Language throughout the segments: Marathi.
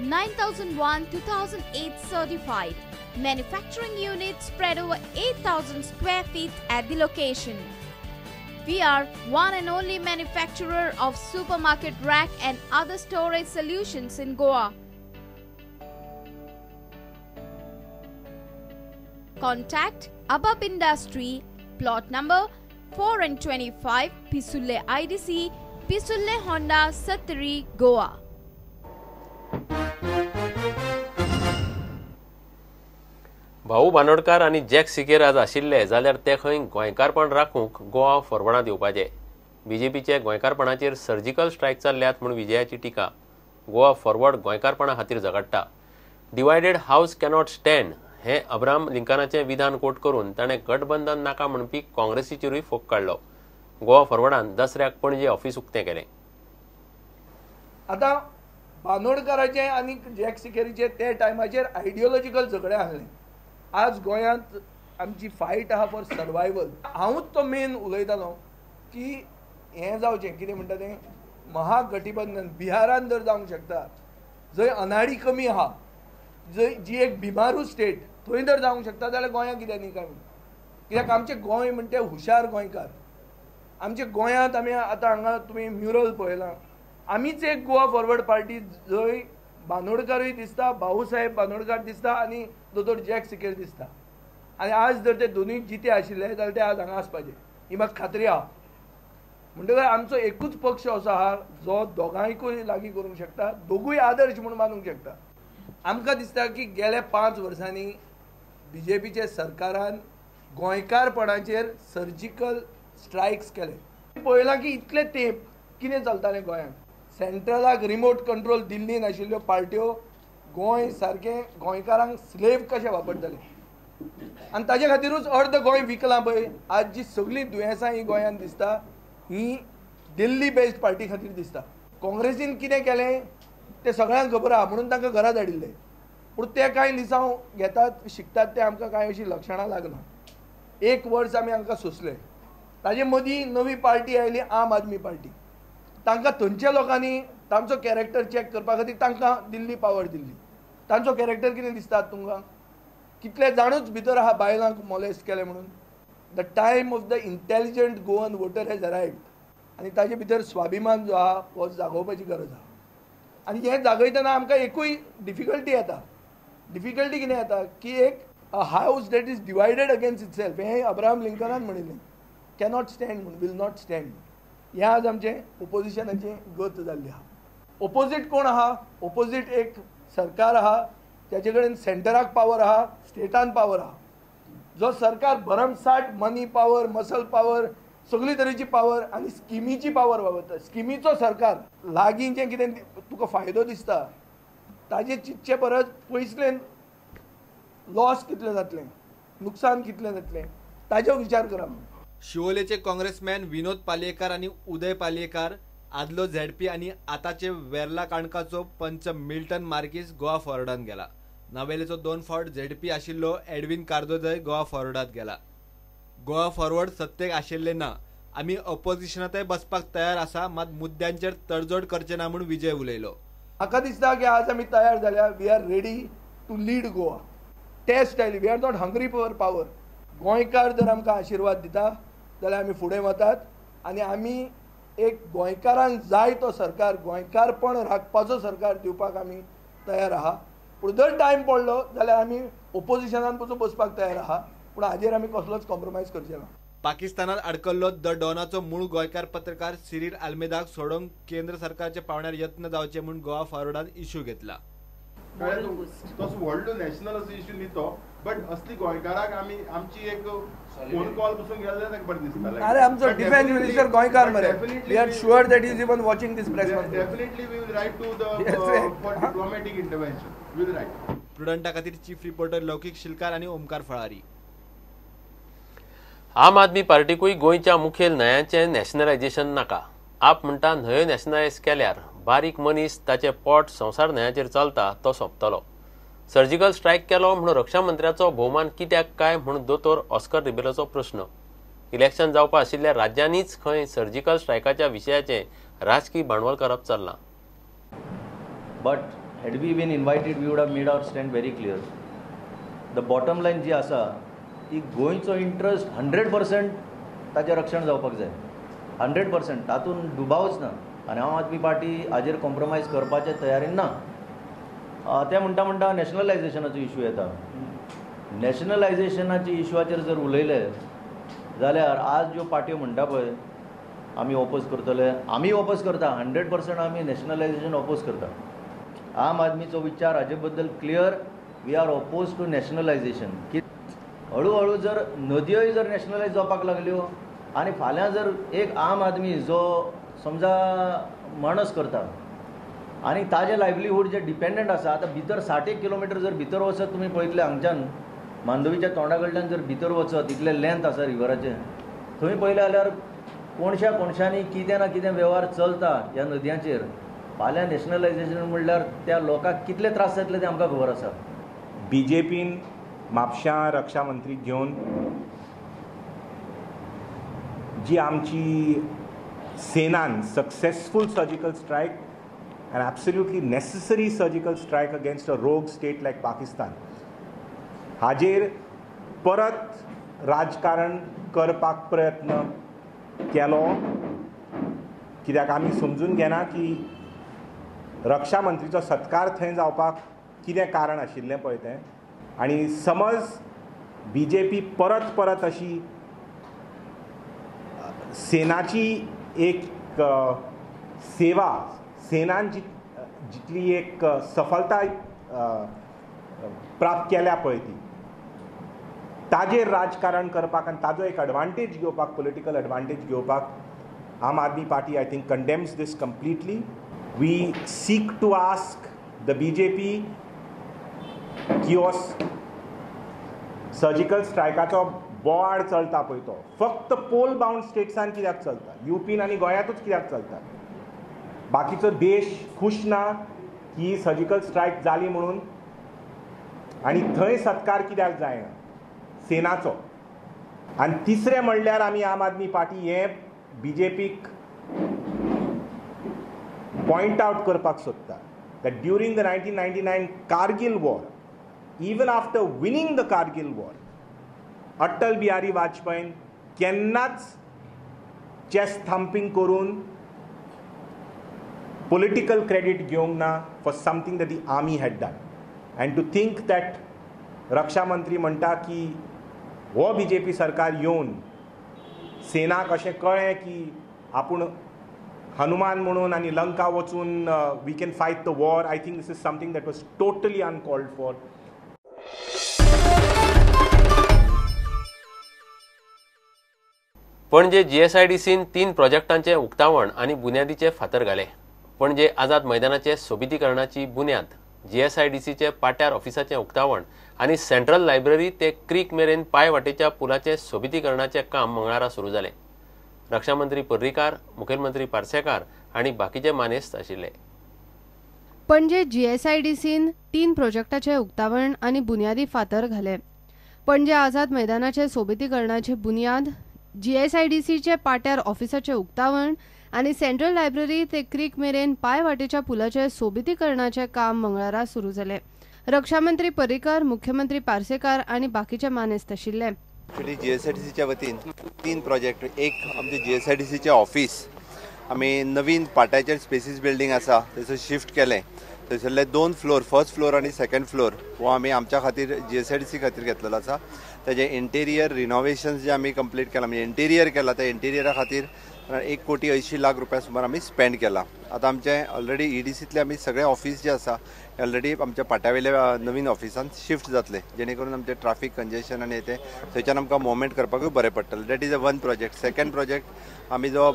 9001-2008 certified. Manufacturing units spread over 8,000 square feet at the location. We are one and only manufacturer of supermarket rack and other storage solutions in Goa. Contact Abab Industry, plot number 4 and 25, Pisulle IDC, Pisulle Honda, Satari, Goa. भाऊ बांदोडकार आणि जॅक सिकेर आज आशिल्ले जाल्यार ते खंय गोंयकारपण राखूंक गोवा फॉरवर्डांत येवपाचे. बीजेपीचे गोंयकारपणाचेर सर्जिकल स्ट्रायक चल्ल्यात म्हूण विजयाची टिका. गोवा फॉरवर्ड गोंयकारपणा खातीर झगडटा. डिवायडेड हाऊस कॅनॉट स्टँड हे अब्राहम लिंकनाचे विधान कोट करून ताणें गठबंधन नाका म्हणपी काँग्रेसीचेरूय फोग काडलो. गोवा फॉरवर्डान दसऱ्याक पणजे ऑफिस उक्तें केलें. आतां बांदोडकाराचे आनी जॅक सिकेरीचे ते टायमाचेर आयडियोलॉजिकल झगडे आसले. आज गोंयांत आमची फायट आहा फॉर सर्वायवल. हांवूच तो मेन उलयतालो की हें जावचें कितें म्हणटा तें महागठबंधन बिहारान जर जावंक शकता, जंय अनाडी कमी आहा, जंय जी एक बिमारू स्टेट थंय जर जावंक शकता जाल्यार गोंयांत कित्याक न्ही काय. कित्याक आमचें गोंय म्हणटा हुशार गोंयकार. आमच्या गोंयांत आमी आतां हांगा तुमी म्युरल पळयलां. आमीच एक गोवा फॉरवर्ड पार्टी जंय बांदोडकारूय दिसता, भाऊसाहेब बांदोडकार दिसता आनी दोतोर जॅक सिकेर दिसता. आनी आज जर ते दोनूय जिते आशिल्ले जाल्यार ते आज हांगा आसपाचे ही म्हाका खात्री आहा. म्हणटकीर आमचो एकूच पक्ष असो आहा जो दोगांयकूय लागीं करूंक शकता, दोगूय आदर्श म्हणून मानूंक शकता. आमकां दिसता की गेल्या 5 वर्सांनी बीजेपीच्या सरकारान गोंयकारपणाचेर सर्जिकल स्ट्रायक्स केले. पळयलां की इतले तेंप कितें चलतालें गोंयांत. सेंट्रलाक रिमोट कंट्रोल दिल्लीन आशिल्ल्यो पार्ट्यो गोंय सारकें गोंयकारांक स्लेव कशें वापरताले आनी ताजे खातीरूच अर्द गोंय विकलां पळय. आज जी सगळीं दुयेंसां ही गोंयांत दिसता ही दिल्ली बेस्ड पार्टी खातीर दिसता. काँग्रेसीन कितें केलें तें सगळ्यांक खबर आहा म्हणून तांकां घरा धाडिल्ले. पूण ते कांय लिसांव घेतात शिकतात ते आमकां कांय अशीं लक्षणां लागना. 1 वर्स आमी हांकां सोंसले. ताजे मदीं नवी पार्टी आयली आम आदमी पार्टी. तांकां थंयच्या लोकांनी तांचो कॅरेक्टर चॅक करपा खातीर तांकां दिल्ली पावर दिल्ली. तांचो कॅरेक्टर कितें दिसता तुमकां? कितले जाणूच भितर आहा बायलांक मॉलेस्ट केले म्हणून. The time of the intelligent Goan voter has अरायव्ड. आनी ताजे भितर स्वाभिमान जो आहा हो जागोवपाची गरज आहा. आनी हें जागयतना आमकां एकूय डिफिकल्टी येता. डिफिकल्टी कितें येता की एक house that is divided against itself हें अब्राहम लिंकनान म्हणिल्लें कॅनॉट स्टँड म्हणून, विल नॉट स्टँड. हें आज आमचें ओपोजिशनाची गत जाल्ली आहा. ओपोजीट कोण आहा? ओपोजीट एक सरकार आहा त्याचे कडेन सेंटराक पावर आहा, स्टेटान पावर आहा. जो सरकार भरमसाट मनी पावर, मसल पावर, सगळी तरेची पावर आनी स्किमीची पावर वापरता. स्किमीचो सरकार लागीं जें कितें तुका फायदो दिसता ताजे चिंतचे परस पयसलें लॉस कितलें जातलें, नुकसान कितलें जातलें ताचो विचार करा. शिवोलेचे काँग्रेसमॅन विनोद पालयेकर आणि उदय पालयेकर, आदलो झेडपी आणि आताचे वेर्ला काणकाचो पंच मिल्टन मार्कीस गोवा फॉरवर्डांत गेला. नावेलेचो 2 फावट झेडपी आशिल्लो एडविन कार्दोजय गोवा फॉरवर्डांत गेला. गोवा फॉरवर्ड सत्तेक आशिल्ले ना. आमी ऑपोजिशनांतय बसपाक तयार आसा, मात मुद्द्यांचेर तडजोड करचे ना म्हणून विजय उलयलो. म्हाका दिसता की आज आमी तयार जाल्या. We are ready to lead Goa. Test आयली. We are not hungry for power. गोंयकार जर आमकां आशिर्वाद दिता जाल्यार आमी फुडें वतात आनी आमी एक गोंयकारांक जाय तो सरकार, गोंयकारपण राखपाचो सरकार दिवपाक आमी तयार आहा. पूण जर टायम पडलो जाल्यार आमी ओपोजिशनान पसून बसपाक तयार आहा. पूण हाजेर आमी कसलोच कॉम्प्रोमायज करचे ना. पाकिस्तानात अडकल्लो द डॉनाचो मूळ गोंयकार पत्रकार सिरील आल्मेदाक सोडोवंक केंद्र सरकारच्या पावण्यार यत्न जावचे म्हणून गोवा फॉरवर्डान इश्यू घेतला. तसो व्हडलो नॅशनल असो इश्यू न्ही तो, बट असली गोंयकाराक आमी आमची एक फोन कॉल पसून गेले ताका बरें दिसता. अरे आमचो डिफेन्स मिनिस्टर गोंयकार मरे. We are sure that is even watching this press conference. Definitely we will write to the for diplomatic intervention. We will write. प्रुडंटा खातीर चीफ रिपोर्टर लौकिक शिलकार आणि ओमकार फळारी. आम आदमी पार्टीकूय गोंयच्या मुखेल न्हंयांचें नॅशनलायझेशन नाका. आप म्हणटा न्हंयो नॅशनलायज केल्यार बारीक मनीस ताचे पोट संवसार न्हंयाचेर चलता तो सोंपतलो. सर्जिकल स्ट्रायक केलो म्हणून रक्षा मंत्र्याचो भोवमान कित्याक काय म्हणून दोतोर ऑस्कर रिबेलोचो प्रश्न. इलेक्शन जावपा आशिल्ल्या राज्यांनीच खंय सर्जिकल स्ट्रायकाच्या विशयाचें राजकीय भांडवल करप चल्लां. But had we been invited, we would have made our stand very clear. The bottom line जी आसा ती गोंयचो इंट्रस्ट 100% ताचें रक्षण जावपाक जाय, 100%. तातूंत दुबावच ना. आनी आम आदमी पार्टी हाजेर कॉम्प्रोमायज करपाचे तयारीन ना. ते म्हणटा नॅशनलायजेशनाचो इशू येता. नॅशनलायजेशनाच्या इशूआचेर जर उलयले जाल्यार आज ज्यो पार्ट्यो म्हणटा पळय आमी ऑपोज करतले, आमी ऑपोज करता, 100% आमी नॅशनलायजेशन ऑपोज करता. आम आदमीचो विचार हाजे बद्दल clear. We are oppose to nationalisation. की हळू जर नदयोय जर नॅशनलायज जावपाक लागल्यो आनी फाल्यां जर एक आम आदमी जो समजा माणूस करता आनी ताजे लायव्हलीहूड जे डिपेंडंट आसा, आतां भितर 60 किलोमिटर जर भितर वचत तुमी पळयतले हांगच्यान मांडवीच्या तोंडा कडल्यान जर भितर वचत इतले लेंथ आसा रिवराचें, थंय पळयलें जाल्यार कोणशांनी कितें ना कितें वेव्हार चलता ह्या नदयांचेर. फाल्यां नॅशनलायजेशन म्हणल्यार त्या लोकांक कितले त्रास जातले ते आमकां खबर आसा. बीजेपीन म्हापशां रक्षा मंत्री घेवन जी आमची सेनान successful surgical strike and absolutely necessary surgical strike against a rogue state लायक पाकिस्तान हाजेर परत राजकारण करपाक प्रयत्न केलो. कित्याक आमी समजून घेना की रक्षा मंत्रीचो सत्कार थंय जावपाक कितें कारण आशिल्लें पळय तें. आनी समज बीजेपी परत अशी सेनाची एक सेवा, सेनान जितली एक सफलताय प्राप्त केल्या पळय ती ताजेर राजकारण करपाक आनी ताजो एक एडवांटेज घेवपाक, पॉलिटिकल एडवांटेज घेवपाक Aam Aadmi Party I think condemns this completely. We seek to ask the BJP की हो सर्जिकल स्ट्रायकाचो बोवाड चलता पळय तो फक्त पोल बाउंड स्टेट्सान कित्याक चलता, यूपीन आनी गोंयांतूच कित्याक चलता. बाकीचो देश खुश ना की सर्जिकल स्ट्रायक जाली म्हणून आनी थंय सत्कार कित्याक जायना सेनाचो. आनी तिसरें म्हणल्यार आमी आम आदमी पार्टी हें बीजेपीक पॉयंट आवट करपाक सोदता that during the 1999 Kargil war, even after winning the Kargil war, Atal Bihari Vajpayee केन्नाच chest thumping करून political credit घेवंक ना for something that the army had done. And to think that रक्षा मंत्री म्हणटा की हो बीजेपी सरकार येवन सेनाक अशें कळ्ळें की आपूण हनुमान म्हणून आनी लंका वचून we can fight the war. I think this is something that was totally uncalled for. Panaji जीएसआयडीसीन 3 प्रोजेक्टांचे उक्तावण आनी बुन्यादीचे फातर घाले. पणजे आझाद मैदानाचे सोबितीकरणाची बुन्याद, जीएसआयडीसीचे पाट्यार ऑफिसाचें उक्तावण आनी सेंट्रल लायब्ररी ते क्रीक मेरेन पायवाटेच्या पुलाचे सोबितीकरणाचें काम मंगळारा सुरू जालें. रक्षा मंत्री पर्रीकार, मुखेलमंत्री पार्सेकार आनी बाकीचे मानेस्त आशिल्ले. पणजे जीएसआयडीसीन 3 प्रोजेक्टाचे उक्तावण आनी बुन्यादी फातर घाले. पणजे आझाद मैदानाचे सोबितीकरणाची बुन्याद, जीएसआयडीसीचे पाट्यार ऑफिसाचे उक्तावण आनी सेंट्रल लायब्ररी ते क्रीक मेरेन पायवाटेच्या पुलाचे सोबितीकरणाचे काम मंगळारा सुरू जाले. रक्षा मंत्री पर्रीकार, मुख्यमंत्री पार्सेकार आनी बाकीचे मानेस्त आशिल्ले. ॲक्च्युली जीएसआयडीसीच्या वतीन 3 प्रोजेक्ट. एक आमचे जीएसआयडीसीचे ऑफिस आमी नवीन पाट्याचेर स्पेसीस बिल्डींग आसा थंयसर शिफ्ट केलें. थंयसरले 2 फ्लोर, फर्स्ट फ्लोर आनी सेकंड फ्लोर हो आमी आमच्या खातीर जीएसआयडीसी खातीर घेतलेलो आसा. तेजे इंटेरियर रिनोवेशन्स जे आमी कंप्लीट केला, म्हणजे इंटेरियर केला, त्या इंटेरियरा खातीर 1,80 लाख रुपया सुमार आमी स्पेंड केला. आतां आमचे ऑलरेडी ईडीसीतले आमी सगळे ऑफिस जे आसा ऑलरेडी आमच्या पाट्यावेल्या नवीन ऑफिसान शिफ्ट जातले, जेणे करून आमचे ट्राफीक कंजेशन आनी ते थंयच्यान आमकां मुवमेंट करपाकूय बरें पडटलें. That is a 1 project. Second project आमी जो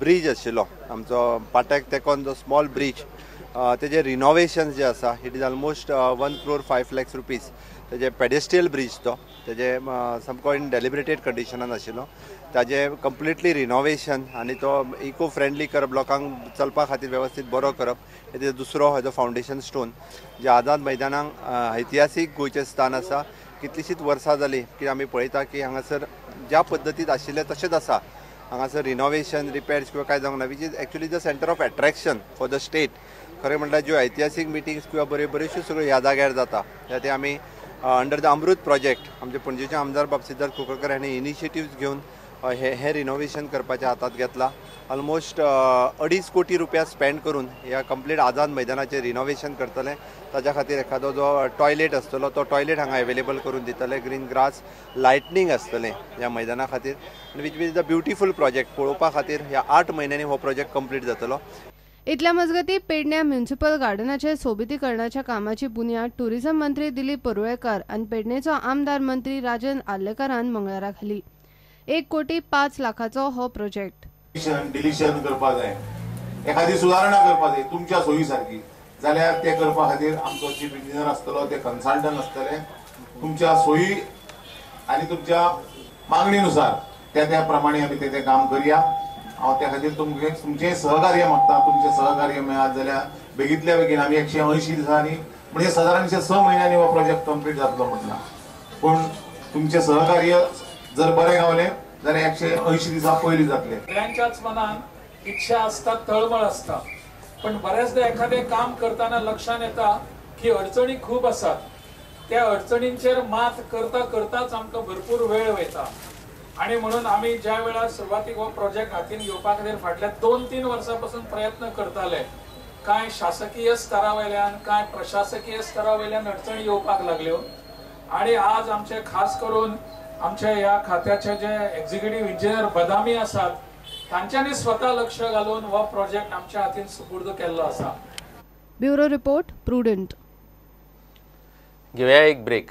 ब्रीज आशिल्लो आमचो पाट्याक तेकोन जो स्मॉल ब्रीज, तेजे रिनोवेशन जे आसा it is almost 1 crore 5 lakhs rupees. तेजे पेडेस्ट्रियल ब्रीज तो तेजे सामको इन डेलिब्रेटेड कंडिशनान आशिल्लो. ताजे कंप्लिटली रिनोवेशन आनी तो इको फ्रेंडली करप, लोकांक चलपा खातीर वेवस्थीत बरो करप, हेजो दुसरो हेजो फावंडेशन स्टोन. जे आझाद मैदानाक ऐतिहासीक गोंयचें स्थान आसा. कितलींशींच वर्सां जालीं की आमी पळयता की हांगासर ज्या पद्दतीन आशिल्लें तशेंच आसा. हांगासर रिनोवेशन, रिपेर्स किंवा काय जावंक ना, which is actually the centre of attraction for the state. खरें म्हणल्यार ज्यो ऐतिहासीक मिटिंग्स किंवा बऱ्योचश्यो सगळ्यो ह्या जाग्यार जाता ते आमी अंडर द अमृत प्रोजेक्ट आमचे पणजेचे आमदार बाब सिद्धार्थ कुंकळकर हांणी इनिशिएटिव्स घेवन हे रिनोवेशन करपाच्या हातात घेतला. ऑलमोस्ट 2.5 कोटी रुपया स्पेंड करून ह्या कंप्लीट आझाद मैदानाचें रिनोवेशन करतले. ताच्या खातीर एखादो जो टॉयलेट आसतलो तो टॉयलेट हांगा अवेलेबल करून दितले. ग्रीन ग्रास लायटनींग आसतलें ह्या मैदाना खातीर आनी which is the beautiful project पळोवपा खातीर ह्या 8 म्हयन्यांनी हो प्रोजेक्ट कंप्लीट जातलो. इतल्या मजगती पेडण्या म्युनिसिपल गार्डनाचे सोबितीकरणाच्या कामाची बुन्याद टुरिझम मंत्री दिलीप परुळेकर आनी पेडणेचो आमदार मंत्री राजन आर्लेकरान मंगळारा घाली. 1,05,00,000 हो प्रोजेक्ट. डिलिशन करपा जाय, एखादी सुदारणा करपा जाय तुमच्या सोयी सारकी जाल्यार ते करपा खातीर आमचो चीफ इंजिनियर आसतलो, ते कन्सल्टंट आसतले. तुमच्या सोयी आनी तुमच्या मागणीनुसार त्या प्रमाणे आमी ते काम करया. हांव त्या खातीर तुमचें सहकार्य मागता. तुमचें सहकार्य मेळत जाल्यार बेगींतल्या बेगीन आमी 180 दिसांनी म्हणजे सादारणशे 6 म्हयन्यांनी हो प्रोजेक्ट कंप्लीट जातलो म्हटला. पूण तुमचें सहकार्य जर बरें गावलें जाल्यार 180 दिसां पयलीं जातलें. सगळ्यांच्याच मनान इच्छा आसता, तळमळ आसता, पण बऱ्याचदा एखादें काम करतना लक्षात येता की अडचणी खूब आसात. त्या अडचणींचेर मात करता करताच आमकां भरपूर वेळ वयता. आणि म्हणून आम्ही ज्या वेळा सुरवातीक हो प्रोजेक्ट हातीन घेवपा खातीर फाटल्या 2-3 वर्सां प्रयत्न करताले. कांय शासकीय स्तरा वयल्यान कांय प्रशासकीय स्तरा वयल्यान अडचणी येवपाक लागल्यो आणि आज आमचे खास करून आमच्या ह्या खात्याचे जे एक्झिक्युटिव्ह इंजिनियर बदामी आसात तांच्यांनी स्वता लक्ष घालून हो प्रोजेक्ट आमच्या हातीन सुपूर्द केल्लो आसा. Bureau report prudent. घेऊया एक ब्रेक.